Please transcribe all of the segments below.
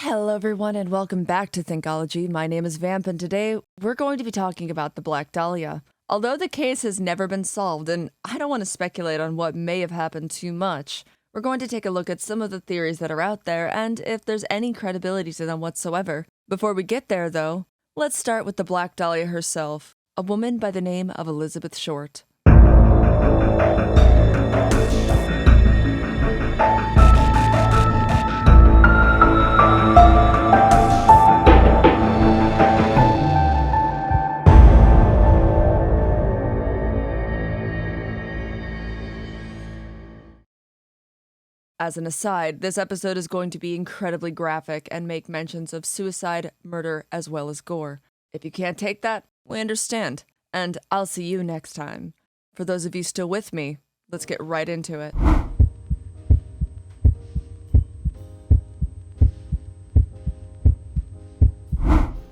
Hello everyone and welcome back to Thinkology. My name is Vamp and today we're going to be talking about the Black Dahlia. Although the case has never been solved and I don't want to speculate on what may have happened too much, we're going to take a look at some of the theories that are out there and if there's any credibility to them whatsoever. Before we get there though, let's start with the Black Dahlia herself, a woman by the name of Elizabeth Short. As an aside, this episode is going to be incredibly graphic and make mentions of suicide, murder, as well as gore. If you can't take that, we understand. And I'll see you next time. For those of you still with me, let's get right into it.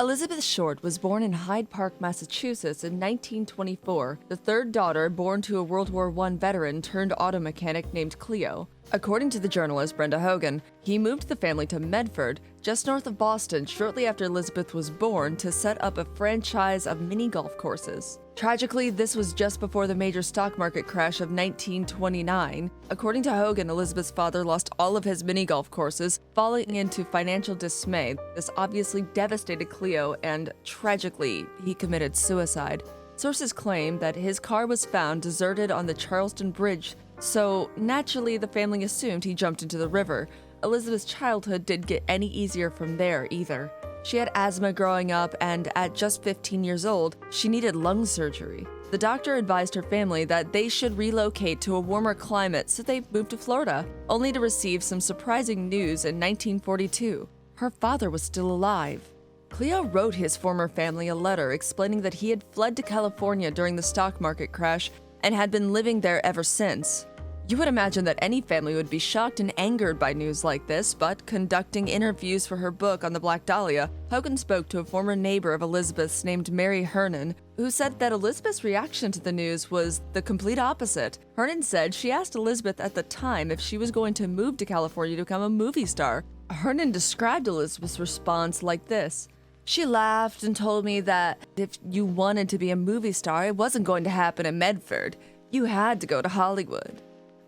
Elizabeth Short was born in Hyde Park, Massachusetts in 1924, the third daughter born to a World War I veteran turned auto mechanic named Cleo. According to the journalist Brenda Hogan, he moved the family to Medford, just north of Boston, shortly after Elizabeth was born to set up a franchise of mini golf courses. Tragically, this was just before the major stock market crash of 1929. According to Hogan, Elizabeth's father lost all of his mini golf courses, falling into financial dismay. This obviously devastated Cleo, and tragically, he committed suicide. Sources claim that his car was found deserted on the Charleston Bridge, so naturally the family assumed he jumped into the river. Elizabeth's childhood didn't get any easier from there either. She had asthma growing up, and at just 15 years old, she needed lung surgery. The doctor advised her family that they should relocate to a warmer climate, so they moved to Florida, only to receive some surprising news in 1942. Her father was still alive. Cleo wrote his former family a letter explaining that he had fled to California during the stock market crash and had been living there ever since. You would imagine that any family would be shocked and angered by news like this, but conducting interviews for her book on the Black Dahlia, Hogan spoke to a former neighbor of Elizabeth's named Mary Hernan, who said that Elizabeth's reaction to the news was the complete opposite. Hernan said she asked Elizabeth at the time if she was going to move to California to become a movie star. Hernan described Elizabeth's response like this: "She laughed and told me that if you wanted to be a movie star, it wasn't going to happen in Medford. You had to go to Hollywood."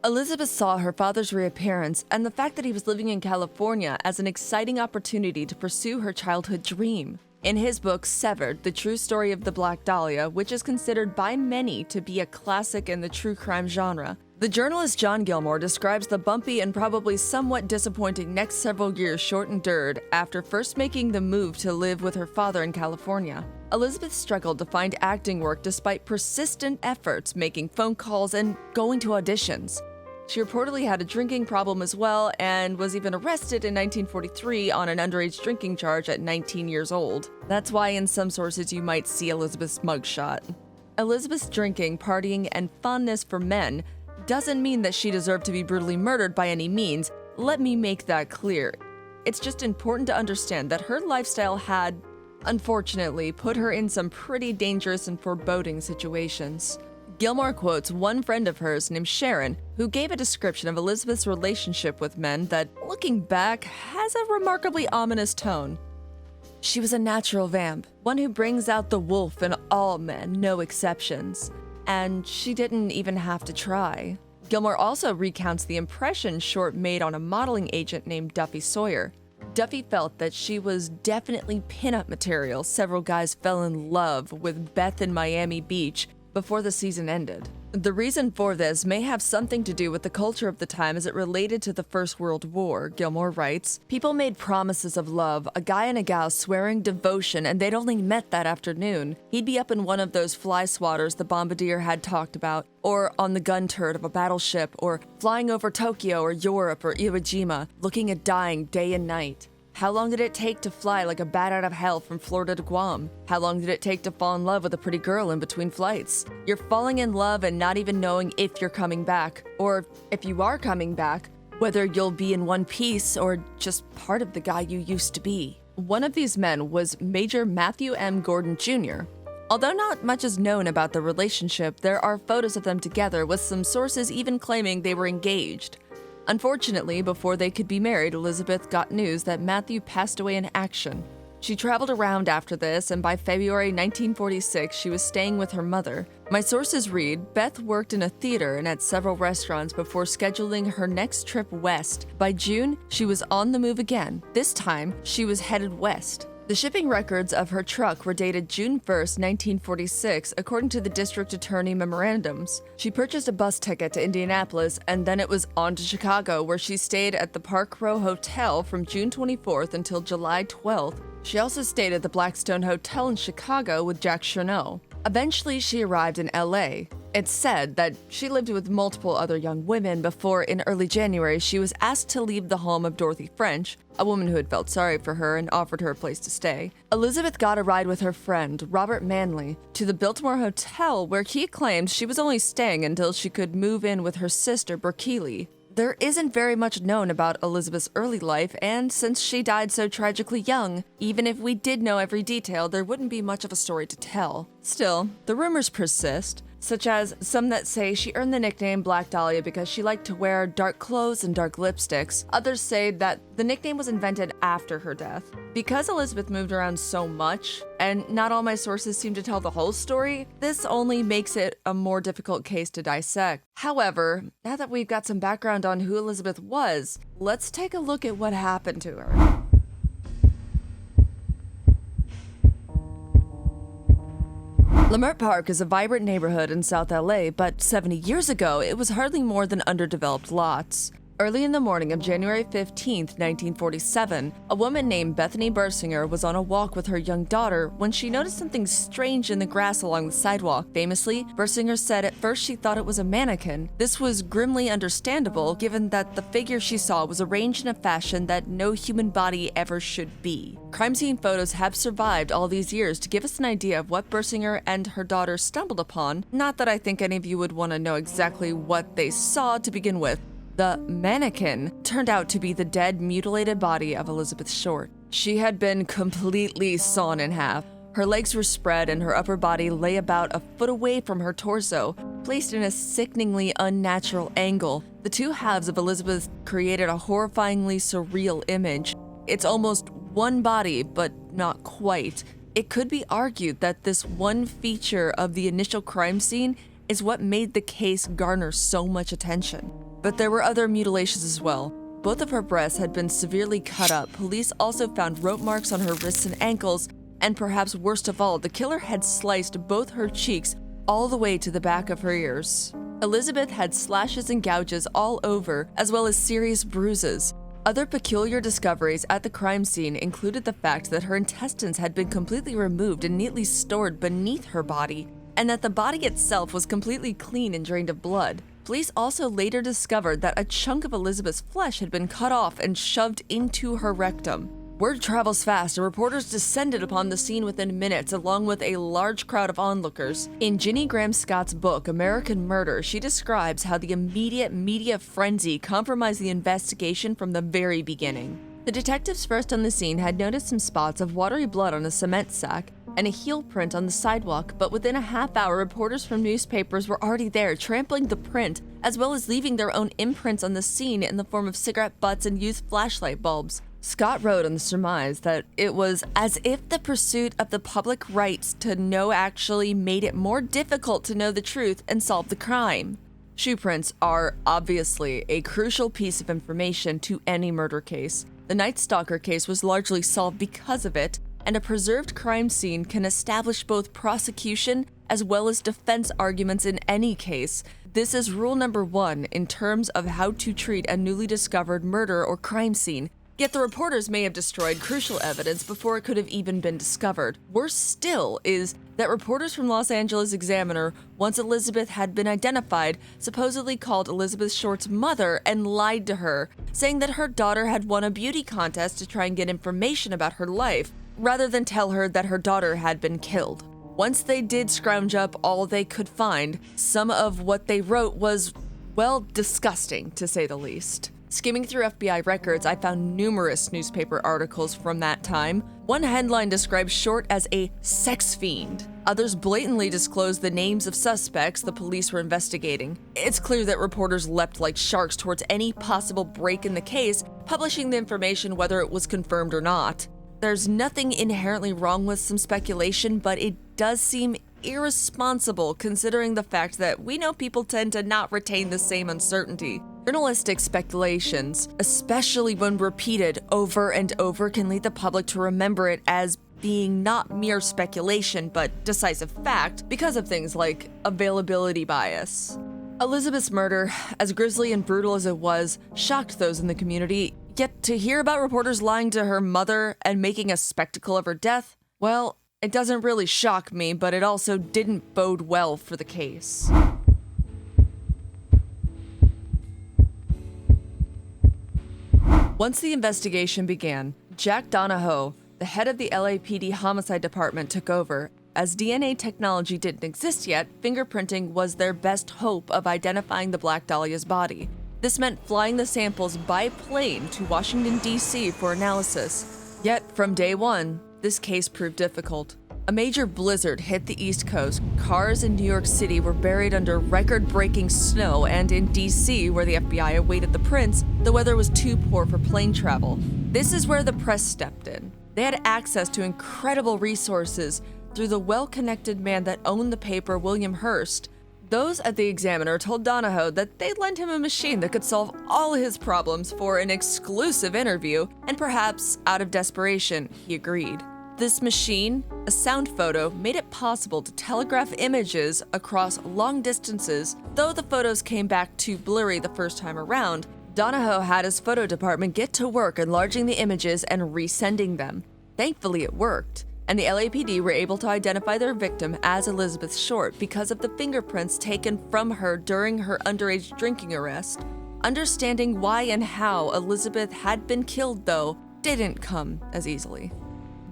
Elizabeth saw her father's reappearance and the fact that he was living in California as an exciting opportunity to pursue her childhood dream. In his book, Severed, The True Story of the Black Dahlia, which is considered by many to be a classic in the true crime genre, the journalist John Gilmore describes the bumpy and probably somewhat disappointing next several years Short endured after first making the move to live with her father in California. Elizabeth struggled to find acting work despite persistent efforts, making phone calls and going to auditions. She reportedly had a drinking problem as well and was even arrested in 1943 on an underage drinking charge at 19 years old. That's why in some sources you might see Elizabeth's mugshot. Elizabeth's drinking, partying, and fondness for men doesn't mean that she deserved to be brutally murdered by any means. Let me make that clear. It's just important to understand that her lifestyle had, unfortunately, put her in some pretty dangerous and foreboding situations. Gilmore quotes one friend of hers named Sharon, who gave a description of Elizabeth's relationship with men that, looking back, has a remarkably ominous tone. "She was a natural vamp, one who brings out the wolf in all men, no exceptions. And she didn't even have to try." Gilmore also recounts the impression Short made on a modeling agent named Duffy Sawyer. Duffy felt that she was definitely pinup material. Several guys fell in love with Beth in Miami Beach before the season ended. The reason for this may have something to do with the culture of the time as it related to the First World War. Gilmore writes, "People made promises of love, a guy and a gal swearing devotion, and they'd only met that afternoon. He'd be up in one of those fly swatters the bombardier had talked about, or on the gun turret of a battleship, or flying over Tokyo or Europe or Iwo Jima, looking at dying day and night. How long did it take to fly like a bat out of hell from Florida to Guam? How long did it take to fall in love with a pretty girl in between flights? You're falling in love and not even knowing if you're coming back, or if you are coming back, whether you'll be in one piece or just part of the guy you used to be." One of these men was Major Matthew M. Gordon Jr. Although not much is known about the relationship, there are photos of them together, with some sources even claiming they were engaged. Unfortunately, before they could be married, Elizabeth got news that Matthew passed away in action. She traveled around after this, and by February 1946, she was staying with her mother. My sources read, Beth worked in a theater and at several restaurants before scheduling her next trip west. By June, she was on the move again. This time, she was headed west. The shipping records of her truck were dated June 1st, 1946, according to the district attorney memorandums. She purchased a bus ticket to Indianapolis, and then it was on to Chicago, where she stayed at the Park Row Hotel from June 24th until July 12th. She also stayed at the Blackstone Hotel in Chicago with Jack Cherneau. Eventually, she arrived in LA. It's said that she lived with multiple other young women before, in early January, she was asked to leave the home of Dorothy French, a woman who had felt sorry for her and offered her a place to stay. Elizabeth got a ride with her friend, Robert Manley, to the Biltmore Hotel, where he claimed she was only staying until she could move in with her sister, Berkeley. There isn't very much known about Elizabeth's early life, and since she died so tragically young, even if we did know every detail, there wouldn't be much of a story to tell. Still, the rumors persist, such as some that say she earned the nickname Black Dahlia because she liked to wear dark clothes and dark lipsticks. Others say that the nickname was invented after her death. Because Elizabeth moved around so much, and not all my sources seem to tell the whole story, this only makes it a more difficult case to dissect. However, now that we've got some background on who Elizabeth was, let's take a look at what happened to her. Leimert Park is a vibrant neighborhood in South LA, but 70 years ago, it was hardly more than underdeveloped lots. Early in the morning of January 15, 1947, a woman named Bethany Bersinger was on a walk with her young daughter when she noticed something strange in the grass along the sidewalk. Famously, Bersinger said at first she thought it was a mannequin. This was grimly understandable given that the figure she saw was arranged in a fashion that no human body ever should be. Crime scene photos have survived all these years to give us an idea of what Bersinger and her daughter stumbled upon. Not that I think any of you would want to know exactly what they saw to begin with. The mannequin turned out to be the dead, mutilated body of Elizabeth Short. She had been completely sawn in half. Her legs were spread and her upper body lay about a foot away from her torso, placed in a sickeningly unnatural angle. The two halves of Elizabeth created a horrifyingly surreal image. It's almost one body, but not quite. It could be argued that this one feature of the initial crime scene is what made the case garner so much attention. But there were other mutilations as well. Both of her breasts had been severely cut up. Police also found rope marks on her wrists and ankles, and perhaps worst of all, the killer had sliced both her cheeks all the way to the back of her ears. Elizabeth had slashes and gouges all over, as well as serious bruises. Other peculiar discoveries at the crime scene included the fact that her intestines had been completely removed and neatly stored beneath her body, and that the body itself was completely clean and drained of blood. Police also later discovered that a chunk of Elizabeth's flesh had been cut off and shoved into her rectum. Word travels fast, and reporters descended upon the scene within minutes, along with a large crowd of onlookers. In Ginny Graham Scott's book, American Murder, she describes how the immediate media frenzy compromised the investigation from the very beginning. The detectives first on the scene had noticed some spots of watery blood on a cement sack and a heel print on the sidewalk, but within a half hour, reporters from newspapers were already there, trampling the print, as well as leaving their own imprints on the scene in the form of cigarette butts and used flashlight bulbs. Scott wrote on the surmise that it was as if the pursuit of the public rights to know actually made it more difficult to know the truth and solve the crime. Shoe prints are obviously a crucial piece of information to any murder case. The Night Stalker case was largely solved because of it, and a preserved crime scene can establish both prosecution as well as defense arguments in any case. This is rule number 1 in terms of how to treat a newly discovered murder or crime scene. Yet the reporters may have destroyed crucial evidence before it could have even been discovered. Worse still is that reporters from Los Angeles Examiner, once Elizabeth had been identified, supposedly called Elizabeth Short's mother and lied to her, saying that her daughter had won a beauty contest to try and get information about her life, rather than tell her that her daughter had been killed. Once they did scrounge up all they could find, some of what they wrote was, well, disgusting, to say the least. Skimming through FBI records, I found numerous newspaper articles from that time. One headline describes Short as a sex fiend. Others blatantly disclosed the names of suspects the police were investigating. It's clear that reporters leapt like sharks towards any possible break in the case, publishing the information whether it was confirmed or not. There's nothing inherently wrong with some speculation, but it does seem irresponsible considering the fact that we know people tend to not retain the same uncertainty. Journalistic speculations, especially when repeated over and over, can lead the public to remember it as being not mere speculation but decisive fact because of things like availability bias. Elizabeth's murder, as grisly and brutal as it was, shocked those in the community, yet to hear about reporters lying to her mother and making a spectacle of her death, well, it doesn't really shock me, but it also didn't bode well for the case. Once the investigation began, Jack Donahoe, the head of the LAPD homicide department, took over. As DNA technology didn't exist yet, fingerprinting was their best hope of identifying the Black Dahlia's body. This meant flying the samples by plane to Washington, D.C. for analysis. Yet, from day one, this case proved difficult. A major blizzard hit the East Coast. Cars in New York City were buried under record-breaking snow, and in D.C., where the FBI awaited the prints, the weather was too poor for plane travel. This is where the press stepped in. They had access to incredible resources through the well-connected man that owned the paper, William Hearst. Those at the Examiner told Donahoe that they'd lend him a machine that could solve all his problems for an exclusive interview, and perhaps, out of desperation, he agreed. This machine, a sound photo, made it possible to telegraph images across long distances. Though the photos came back too blurry the first time around, Donahoe had his photo department get to work enlarging the images and resending them. Thankfully, it worked, and the LAPD were able to identify their victim as Elizabeth Short because of the fingerprints taken from her during her underage drinking arrest. Understanding why and how Elizabeth had been killed, though, didn't come as easily.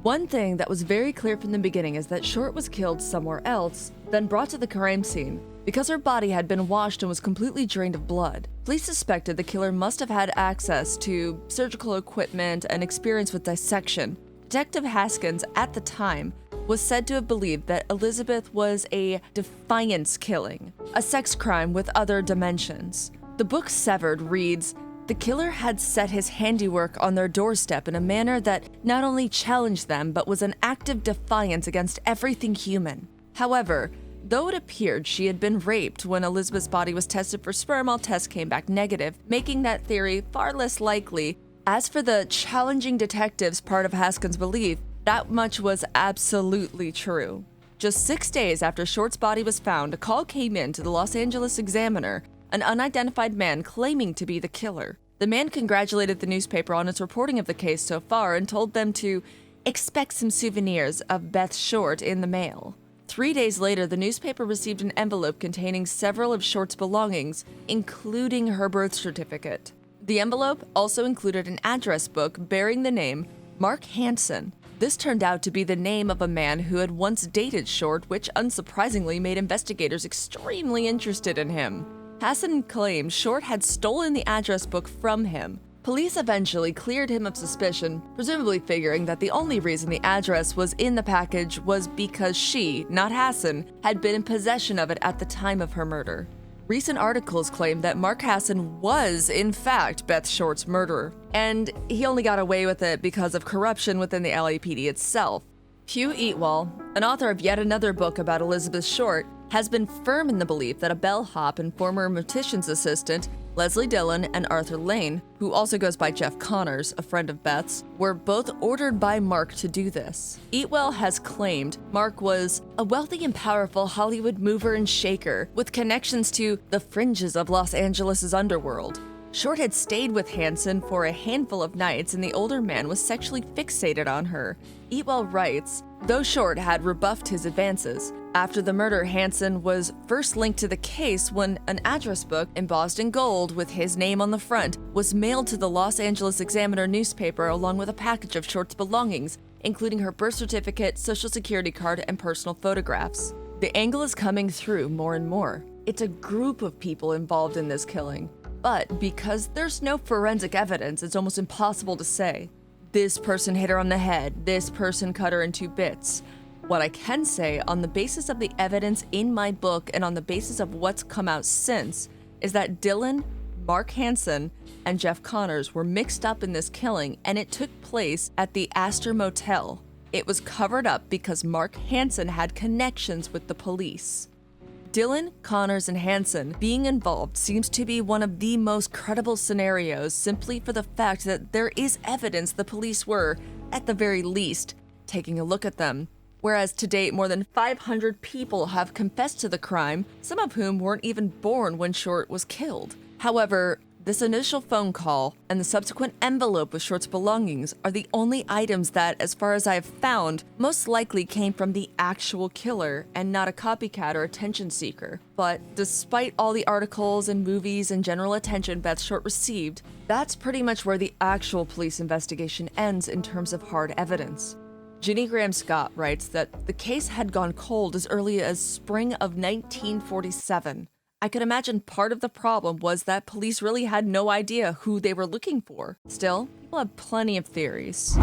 One thing that was very clear from the beginning is that Short was killed somewhere else, then brought to the crime scene. Because her body had been washed and was completely drained of blood, police suspected the killer must have had access to surgical equipment and experience with dissection. Detective Haskins, at the time, was said to have believed that Elizabeth was a defiance killing, a sex crime with other dimensions. The book Severed reads, "The killer had set his handiwork on their doorstep in a manner that not only challenged them, but was an active defiance against everything human." However, though it appeared she had been raped when Elizabeth's body was tested for sperm, all tests came back negative, making that theory far less likely. As for the challenging detectives part of Haskins' belief, that much was absolutely true. Just 6 days after Short's body was found, a call came in to the Los Angeles Examiner, an unidentified man claiming to be the killer. The man congratulated the newspaper on its reporting of the case so far and told them to expect some souvenirs of Beth Short in the mail. 3 days later, the newspaper received an envelope containing several of Short's belongings, including her birth certificate. The envelope also included an address book bearing the name Mark Hansen. This turned out to be the name of a man who had once dated Short, which unsurprisingly made investigators extremely interested in him. Hassan claimed Short had stolen the address book from him. Police eventually cleared him of suspicion, presumably figuring that the only reason the address was in the package was because she, not Hassan, had been in possession of it at the time of her murder. Recent articles claim that Mark Hassan was, in fact, Beth Short's murderer, and he only got away with it because of corruption within the LAPD itself. Hugh Eatwell, an author of yet another book about Elizabeth Short, has been firm in the belief that a bellhop and former mortician's assistant, Leslie Dillon and Arthur Lane, who also goes by Jeff Connors, a friend of Beth's, were both ordered by Mark to do this. Eatwell has claimed Mark was a wealthy and powerful Hollywood mover and shaker with connections to the fringes of Los Angeles' underworld. Short had stayed with Hansen for a handful of nights and the older man was sexually fixated on her. Eatwell writes, though Short had rebuffed his advances, after the murder, Hansen was first linked to the case when an address book embossed in gold with his name on the front was mailed to the Los Angeles Examiner newspaper along with a package of Short's belongings, including her birth certificate, social security card, and personal photographs. The angle is coming through more and more. It's a group of people involved in this killing. But because there's no forensic evidence, it's almost impossible to say. This person hit her on the head, this person cut her in 2 bits. What I can say, on the basis of the evidence in my book and on the basis of what's come out since, is that Dylan, Mark Hansen, and Jeff Connors were mixed up in this killing, and it took place at the Astor Motel. It was covered up because Mark Hansen had connections with the police. Dylan, Connors, and Hansen being involved seems to be one of the most credible scenarios, simply for the fact that there is evidence the police were, at the very least, taking a look at them. Whereas to date, more than 500 people have confessed to the crime, some of whom weren't even born when Short was killed. However, this initial phone call and the subsequent envelope with Short's belongings are the only items that, as far as I have found, most likely came from the actual killer and not a copycat or attention seeker. But despite all the articles and movies and general attention Beth Short received, that's pretty much where the actual police investigation ends in terms of hard evidence. Ginny Graham Scott writes that the case had gone cold as early as spring of 1947. I could imagine part of the problem was that police really had no idea who they were looking for. Still, people have plenty of theories.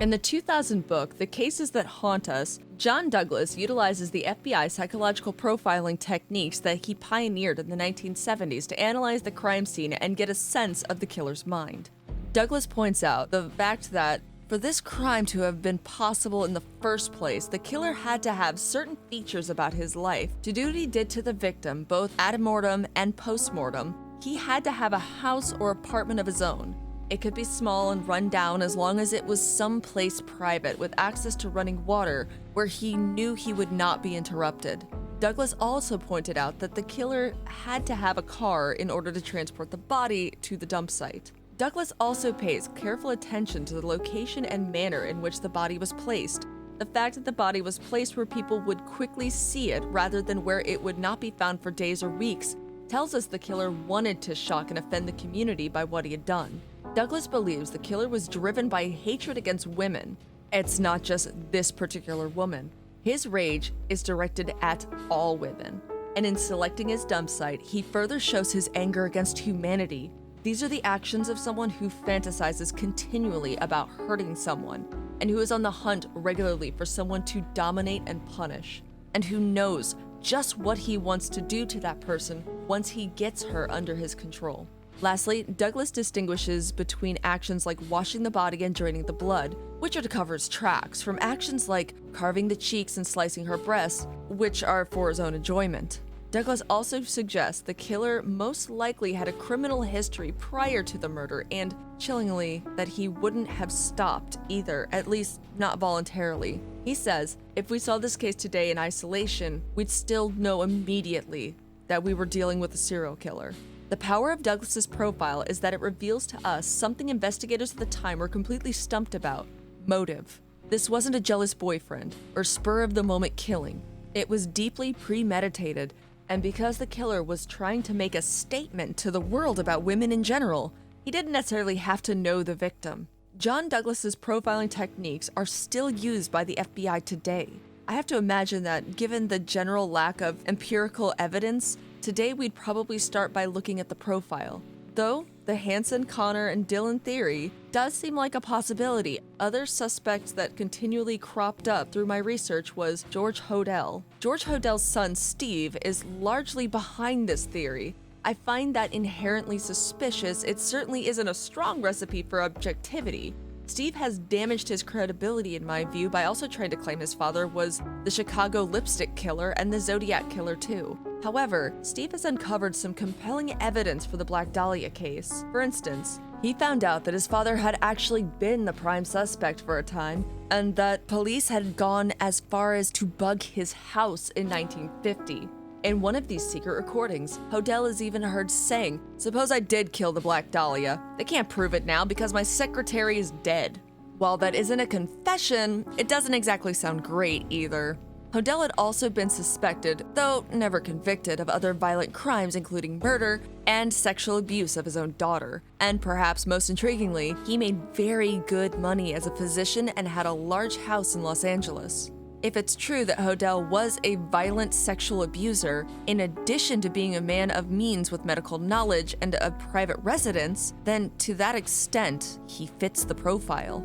In the 2000 book, The Cases That Haunt Us, John Douglas utilizes the FBI psychological profiling techniques that he pioneered in the 1970s to analyze the crime scene and get a sense of the killer's mind. Douglas points out the fact that for this crime to have been possible in the first place, the killer had to have certain features about his life. To do what he did to the victim, both ante-mortem and post-mortem, he had to have a house or apartment of his own. It could be small and run down as long as it was someplace private with access to running water where he knew he would not be interrupted. Douglas also pointed out that the killer had to have a car in order to transport the body to the dump site. Douglas also pays careful attention to the location and manner in which the body was placed. The fact that the body was placed where people would quickly see it rather than where it would not be found for days or weeks tells us the killer wanted to shock and offend the community by what he had done. Douglas believes the killer was driven by hatred against women. It's not just this particular woman. His rage is directed at all women. And in selecting his dump site, he further shows his anger against humanity. These are the actions of someone who fantasizes continually about hurting someone, and who is on the hunt regularly for someone to dominate and punish, and who knows just what he wants to do to that person once he gets her under his control. Lastly, Douglas distinguishes between actions like washing the body and draining the blood, which are to cover his tracks, from actions like carving the cheeks and slicing her breasts, which are for his own enjoyment. Douglas also suggests the killer most likely had a criminal history prior to the murder, and, chillingly, that he wouldn't have stopped either, at least not voluntarily. He says, if we saw this case today in isolation, we'd still know immediately that we were dealing with a serial killer. The power of Douglas's profile is that it reveals to us something investigators at the time were completely stumped about: motive. This wasn't a jealous boyfriend or spur-of-the-moment killing. It was deeply premeditated, and because the killer was trying to make a statement to the world about women in general, he didn't necessarily have to know the victim. John Douglas's profiling techniques are still used by the FBI today. I have to imagine that given the general lack of empirical evidence, today we'd probably start by looking at the profile. Though the Hansen, Connor, and Dylan theory does seem like a possibility. Other suspects that continually cropped up through my research was George Hodel. George Hodel's son, Steve, is largely behind this theory. I find that inherently suspicious. It certainly isn't a strong recipe for objectivity. Steve has damaged his credibility in my view by also trying to claim his father was the Chicago lipstick killer and the Zodiac killer too. However, Steve has uncovered some compelling evidence for the Black Dahlia case. For instance, he found out that his father had actually been the prime suspect for a time, and that police had gone as far as to bug his house in 1950. In one of these secret recordings, Hodel is even heard saying, "Suppose I did kill the Black Dahlia. They can't prove it now because my secretary is dead." While that isn't a confession, it doesn't exactly sound great either. Hodel had also been suspected, though never convicted, of other violent crimes including murder and sexual abuse of his own daughter. And perhaps most intriguingly, he made very good money as a physician and had a large house in Los Angeles. If it's true that Hodel was a violent sexual abuser, in addition to being a man of means with medical knowledge and a private residence, then to that extent, he fits the profile.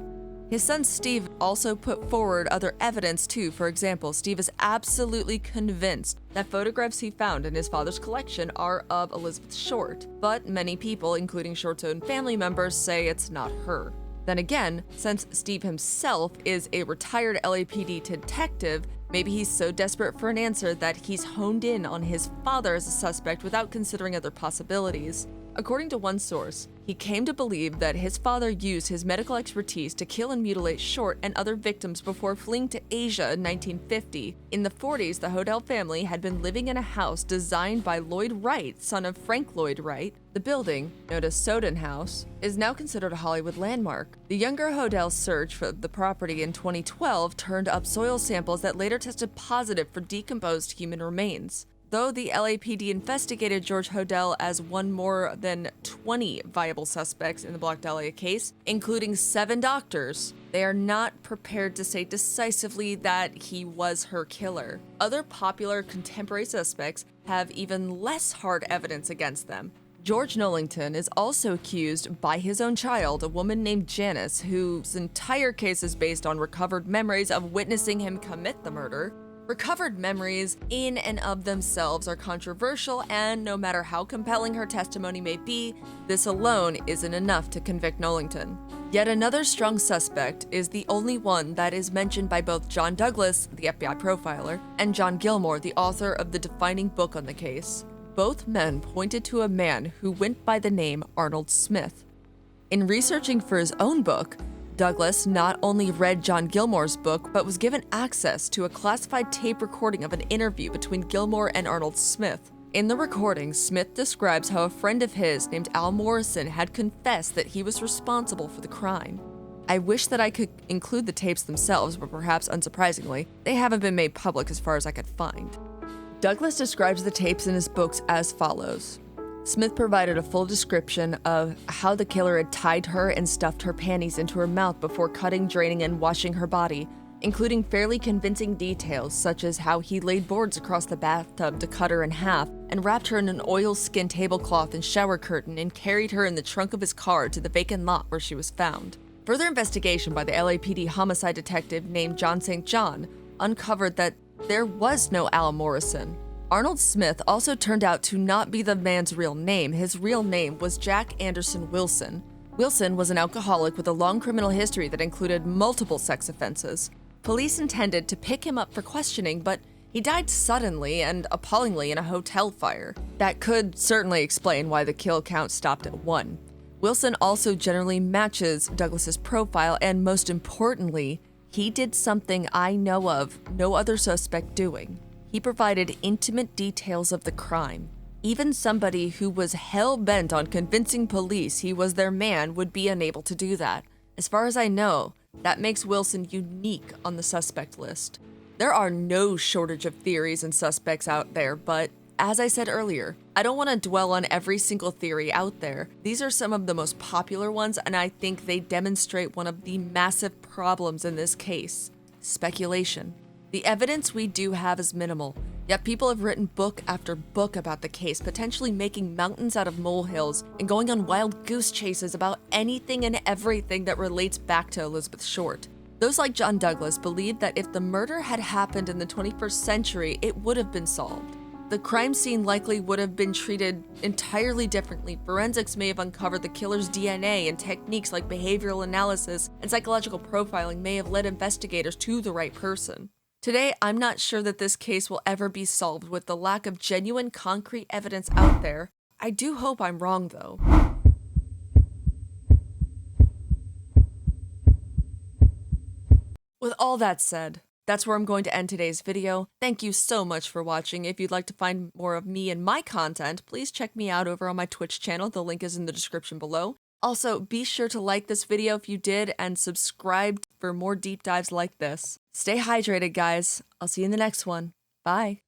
His son Steve also put forward other evidence too. For example, Steve is absolutely convinced that photographs he found in his father's collection are of Elizabeth Short, but many people, including Short's own family members, say it's not her. Then again, since Steve himself is a retired LAPD detective, maybe he's so desperate for an answer that he's honed in on his father as a suspect without considering other possibilities. According to one source, he came to believe that his father used his medical expertise to kill and mutilate Short and other victims before fleeing to Asia in 1950. In the 40s, the Hodel family had been living in a house designed by Lloyd Wright, son of Frank Lloyd Wright. The building, known as Soden House, is now considered a Hollywood landmark. The younger Hodel search for the property in 2012 turned up soil samples that later tested positive for decomposed human remains. Though the LAPD investigated George Hodel as one more than 20 viable suspects in the Black Dahlia case, including 7 doctors, they are not prepared to say decisively that he was her killer. Other popular contemporary suspects have even less hard evidence against them. George Nollington is also accused by his own child, a woman named Janice, whose entire case is based on recovered memories of witnessing him commit the murder. Recovered memories in and of themselves are controversial, and no matter how compelling her testimony may be, this alone isn't enough to convict Nollington. Yet another strong suspect is the only one that is mentioned by both John Douglas, the FBI profiler, and John Gilmore, the author of the defining book on the case. Both men pointed to a man who went by the name Arnold Smith. In researching for his own book, Douglas not only read John Gilmore's book, but was given access to a classified tape recording of an interview between Gilmore and Arnold Smith. In the recording, Smith describes how a friend of his named Al Morrison had confessed that he was responsible for the crime. I wish that I could include the tapes themselves, but perhaps unsurprisingly, they haven't been made public as far as I could find. Douglas describes the tapes in his books as follows. Smith provided a full description of how the killer had tied her and stuffed her panties into her mouth before cutting, draining, and washing her body, including fairly convincing details such as how he laid boards across the bathtub to cut her in half and wrapped her in an oilskin tablecloth and shower curtain and carried her in the trunk of his car to the vacant lot where she was found. Further investigation by the LAPD homicide detective named John St. John uncovered that there was no Al Morrison. Arnold Smith also turned out to not be the man's real name. His real name was Jack Anderson Wilson. Wilson was an alcoholic with a long criminal history that included multiple sex offenses. Police intended to pick him up for questioning, but he died suddenly and appallingly in a hotel fire. That could certainly explain why the kill count stopped at 1. Wilson also generally matches Douglas's profile, and most importantly, he did something I know of no other suspect doing. He provided intimate details of the crime. Even somebody who was hell-bent on convincing police he was their man would be unable to do that. As far as I know, that makes Wilson unique on the suspect list. There are no shortage of theories and suspects out there, but as I said earlier, I don't want to dwell on every single theory out there. These are some of the most popular ones, and I think they demonstrate one of the massive problems in this case: speculation. The evidence we do have is minimal, yet people have written book after book about the case, potentially making mountains out of molehills and going on wild goose chases about anything and everything that relates back to Elizabeth Short. Those like John Douglas believe that if the murder had happened in the 21st century, it would have been solved. The crime scene likely would have been treated entirely differently. Forensics may have uncovered the killer's DNA, and techniques like behavioral analysis and psychological profiling may have led investigators to the right person. Today, I'm not sure that this case will ever be solved with the lack of genuine concrete evidence out there. I do hope I'm wrong, though. With all that said, that's where I'm going to end today's video. Thank you so much for watching. If you'd like to find more of me and my content, please check me out over on my Twitch channel. The link is in the description below. Also, be sure to like this video if you did, and subscribe for more deep dives like this. Stay hydrated, guys. I'll see you in the next one. Bye.